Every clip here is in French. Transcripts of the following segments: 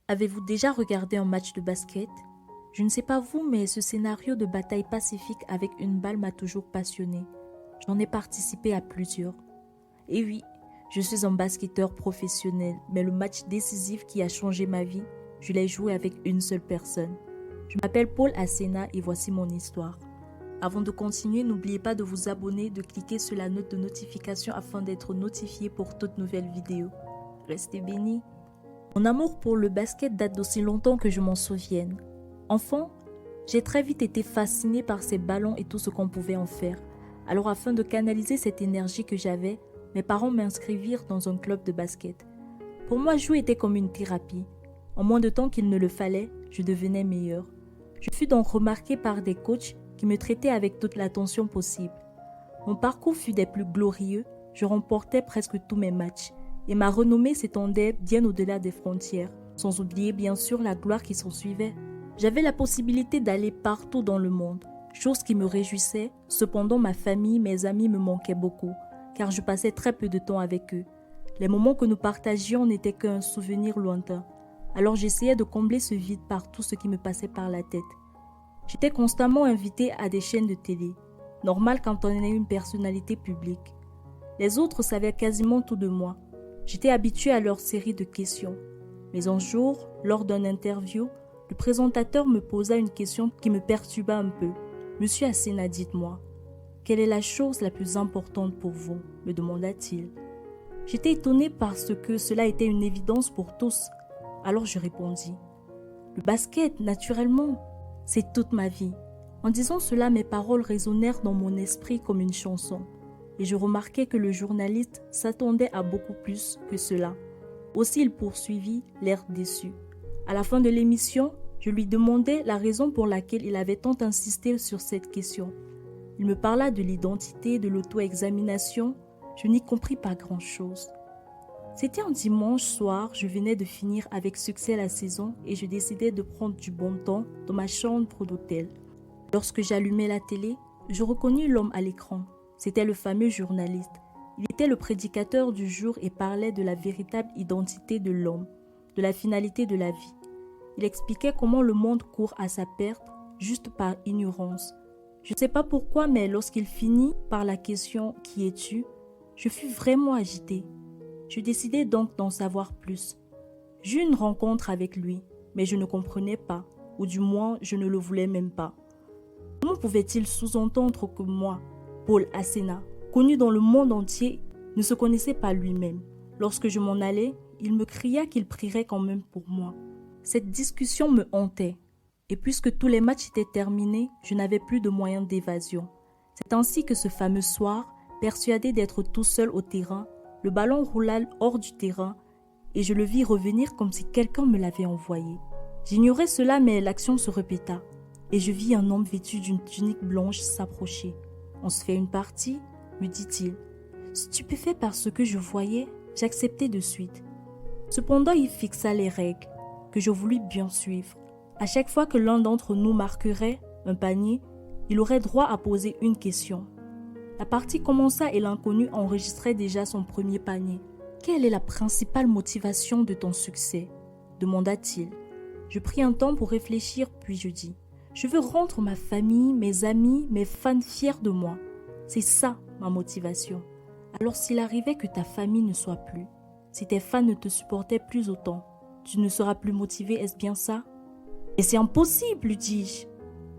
Avez-vous déjà regardé un match de basket? Je ne sais pas vous, mais ce scénario de bataille pacifique avec une balle m'a toujours passionné. J'en ai participé à plusieurs. Et oui, je suis un basketteur professionnel, mais le match décisif qui a changé ma vie, je l'ai joué avec une seule personne. Je m'appelle Paul Asena et voici mon histoire. Avant de continuer, n'oubliez pas de vous abonner, de cliquer sur la note de notification afin d'être notifié pour toute nouvelle vidéo. Restez bénis. Mon amour pour le basket date d'aussi longtemps que je m'en souvienne. Enfant, j'ai très vite été fascinée par ces ballons et tout ce qu'on pouvait en faire. Alors afin de canaliser cette énergie que j'avais, mes parents m'inscrivirent dans un club de basket. Pour moi, jouer était comme une thérapie. En moins de temps qu'il ne le fallait, je devenais meilleure. Je fus donc remarquée par des coachs qui me traitaient avec toute l'attention possible. Mon parcours fut des plus glorieux, je remportais presque tous mes matchs et ma renommée s'étendait bien au-delà des frontières, sans oublier bien sûr la gloire qui s'en suivait. J'avais la possibilité d'aller partout dans le monde, chose qui me réjouissait. Cependant, ma famille, mes amis me manquaient beaucoup, car je passais très peu de temps avec eux. Les moments que nous partagions n'étaient qu'un souvenir lointain. Alors j'essayais de combler ce vide par tout ce qui me passait par la tête. J'étais constamment invitée à des chaînes de télé, normal quand on est une personnalité publique. Les autres savaient quasiment tout de moi. J'étais habituée à leur série de questions. Mais un jour, lors d'une interview, le présentateur me posa une question qui me perturba un peu. « Monsieur Asena, dites-moi, quelle est la chose la plus importante pour vous ?» me demanda-t-il. J'étais étonnée parce que cela était une évidence pour tous. Alors je répondis. « Le basket, naturellement, c'est toute ma vie. » En disant cela, mes paroles résonnèrent dans mon esprit comme une chanson. Et je remarquai que le journaliste s'attendait à beaucoup plus que cela. Aussi il poursuivit, l'air déçu. À la fin de l'émission, je lui demandai la raison pour laquelle il avait tant insisté sur cette question. Il me parla de l'identité, de l'auto-examination. Je n'y compris pas grand-chose. C'était un dimanche soir, je venais de finir avec succès la saison et je décidai de prendre du bon temps dans ma chambre d'hôtel. Lorsque j'allumai la télé, je reconnus l'homme à l'écran. C'était le fameux journaliste. Il était le prédicateur du jour et parlait de la véritable identité de l'homme, de la finalité de la vie. Il expliquait comment le monde court à sa perte juste par ignorance. Je ne sais pas pourquoi, mais lorsqu'il finit par la question « Qui es-tu ?», je fus vraiment agitée. Je décidai donc d'en savoir plus. J'eus une rencontre avec lui, mais je ne comprenais pas, ou du moins je ne le voulais même pas. Comment pouvait-il sous-entendre que moi, Paul Asena, connu dans le monde entier, ne se connaissait pas lui-même? Lorsque je m'en allais, il me cria qu'il prierait quand même pour moi. Cette discussion me hantait. Et puisque tous les matchs étaient terminés, je n'avais plus de moyens d'évasion. C'est ainsi que ce fameux soir, persuadé d'être tout seul au terrain, le ballon roula hors du terrain et je le vis revenir comme si quelqu'un me l'avait envoyé. J'ignorais cela, mais l'action se répéta. Et je vis un homme vêtu d'une tunique blanche s'approcher. « On se fait une partie ?» me dit-il. Stupéfait par ce que je voyais, j'acceptai de suite. Cependant, il fixa les règles, que je voulus bien suivre. À chaque fois que l'un d'entre nous marquerait un panier, il aurait droit à poser une question. La partie commença et l'inconnu enregistrait déjà son premier panier. « Quelle est la principale motivation de ton succès ?» demanda-t-il. Je pris un temps pour réfléchir, puis je dis « Je veux rendre ma famille, mes amis, mes fans fiers de moi. C'est ça ma motivation. » Alors s'il arrivait que ta famille ne soit plus, si tes fans ne te supportaient plus autant, tu ne seras plus motivé, est-ce bien ça? Et c'est impossible, lui dis-je.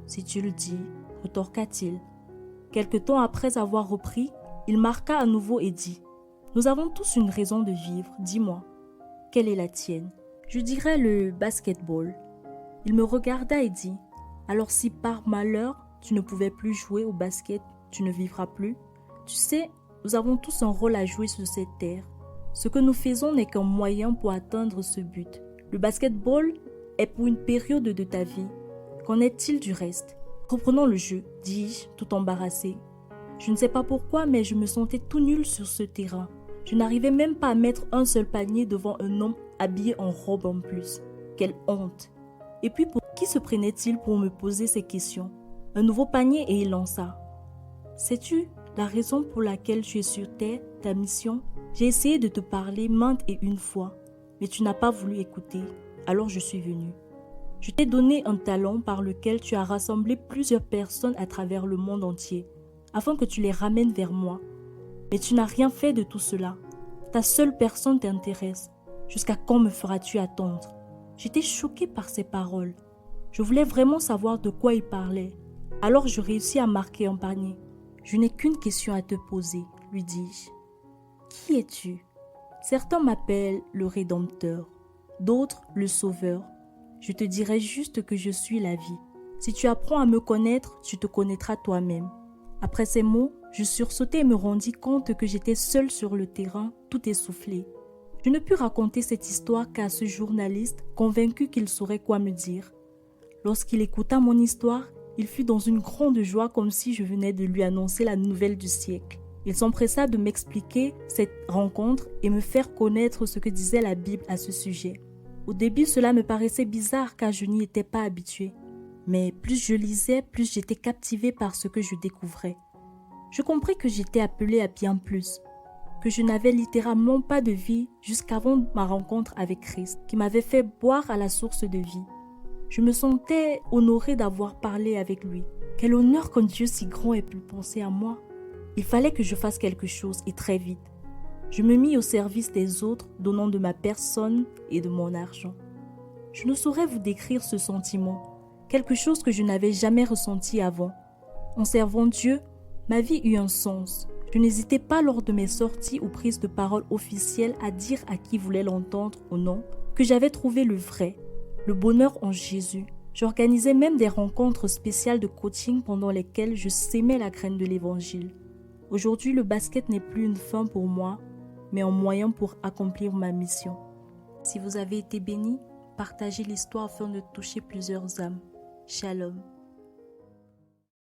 Si tu le dis, retorqua-t-il. Quelque temps après avoir repris, il marqua à nouveau et dit « Nous avons tous une raison de vivre, dis-moi, quelle est la tienne ?» Je dirais le basketball. Il me regarda et dit « Alors si par malheur, tu ne pouvais plus jouer au basket, tu ne vivras plus. Tu sais, nous avons tous un rôle à jouer sur cette terre. Ce que nous faisons n'est qu'un moyen pour atteindre ce but. Le basketball est pour une période de ta vie. Qu'en est-il du reste ? Reprenons le jeu, dis-je, tout embarrassé. Je ne sais pas pourquoi, mais je me sentais tout nul sur ce terrain. Je n'arrivais même pas à mettre un seul panier devant un homme habillé en robe en plus. Quelle honte! Et puis, pour qui se prenait-il pour me poser ces questions? Un nouveau panier et il lança. Sais-tu la raison pour laquelle tu es sur terre, ta mission? J'ai essayé de te parler maintes et une fois, mais tu n'as pas voulu écouter. alors je suis venue. Je t'ai donné un talent par lequel tu as rassemblé plusieurs personnes à travers le monde entier, afin que tu les ramènes vers moi. Mais tu n'as rien fait de tout cela. Ta seule personne t'intéresse. Jusqu'à quand me feras-tu attendre? J'étais choquée par ces paroles. Je voulais vraiment savoir de quoi il parlait. Alors je réussis à marquer un panier. Je n'ai qu'une question à te poser, lui dis-je. Qui es-tu? Certains m'appellent le Rédempteur, d'autres le Sauveur. Je te dirai juste que je suis la vie. Si tu apprends à me connaître, tu te connaîtras toi-même. Après ces mots, je sursautai et me rendis compte que j'étais seule sur le terrain, tout essoufflée. Je ne pus raconter cette histoire qu'à ce journaliste, convaincu qu'il saurait quoi me dire. Lorsqu'il écouta mon histoire, il fut dans une grande joie comme si je venais de lui annoncer la nouvelle du siècle. Il s'empressa de m'expliquer cette rencontre et me faire connaître ce que disait la Bible à ce sujet. Au début, cela me paraissait bizarre car je n'y étais pas habituée. Mais plus je lisais, plus j'étais captivée par ce que je découvrais. Je compris que j'étais appelée à bien plus, que je n'avais littéralement pas de vie jusqu'avant ma rencontre avec Christ, qui m'avait fait boire à la source de vie. Je me sentais honorée d'avoir parlé avec lui. Quel honneur qu'un Dieu si grand ait pu penser à moi. Il fallait que je fasse quelque chose et très vite. Je me mis au service des autres, donnant de ma personne et de mon argent. Je ne saurais vous décrire ce sentiment, quelque chose que je n'avais jamais ressenti avant. En servant Dieu, ma vie eut un sens. Je n'hésitais pas lors de mes sorties ou prises de parole officielles à dire à qui voulait l'entendre ou non que j'avais trouvé le vrai, le bonheur en Jésus. J'organisais même des rencontres spéciales de coaching pendant lesquelles je sémais la graine de l'évangile. Aujourd'hui, le basket n'est plus une fin pour moi, mais un moyen pour accomplir ma mission. Si vous avez été bénis, partagez l'histoire afin de toucher plusieurs âmes. Shalom.